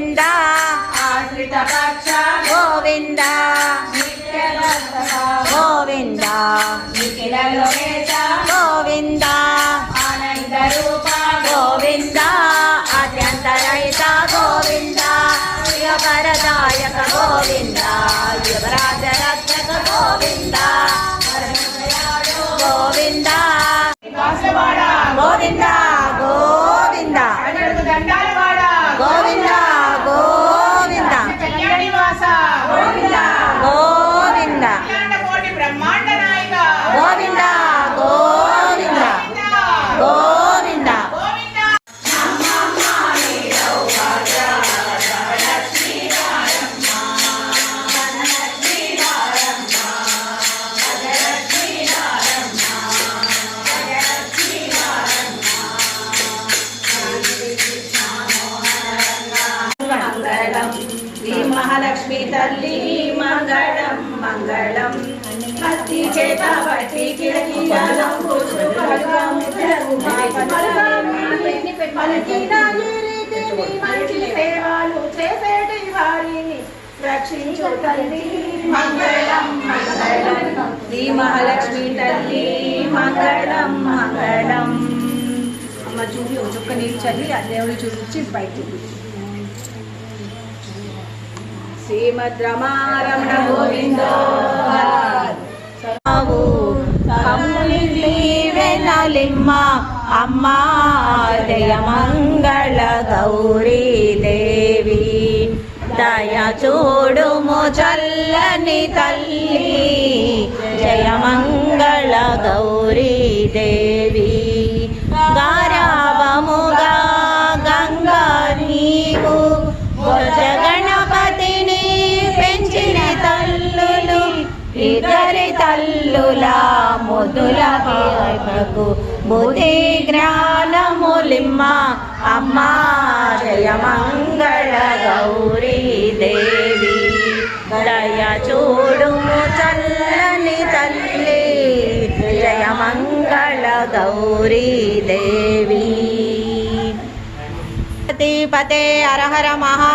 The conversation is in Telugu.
గోవింద ఆశ్రిత పక్ష గోవింద గోవింద నిఖిల లోకేశ గోవింద ఆనంద రూప గోవింద అత్యంతరహిత గోవింద యుగపరదాయక గోవింద యువరాజ రక్షక గోవింద గోవింద గోవింద గోవింద గోవింద గోవింద గోవింద గోవింద బ్రహ్మాండ నాయక గోవింద గోవింద గోవింద శ్రీ మహాలక్ష్మి తల్లి మంగళం మంగళం భక్తి చేత బట్టి కిరకియాలం మంచి సేవలు చేసేటి వారిని రక్షించు తల్లి మంగళం మంగళం శ్రీ మహాలక్ష్మి తల్లి మంగళం మంగళం. అమ్మ చూపి ఒక్క నీళ్ళు చల్లి ఆ దేవుడి చూపించి బయటికి శ్రీమద్ రమారమణ గోవిందో వెనలిమ్మ అమ్మ జయమంగళ గౌరీ దేవి దయ చూడుము చల్లని తల్లి జయమంగళ గౌరీ దేవి గారావముగా గంగా నీవు గణపతిని పెంచిన తల్లులు ఇద్దరి తల్లుల ముదుల పాపకు బుద్ధి జ్ఞానములిమ్మ అమ్మ జయమంగళ గౌరీ దేవి దయ చూడుము చల్లని తల్లి జయమంగళ గౌరీ దేవి పతే హర హర మహా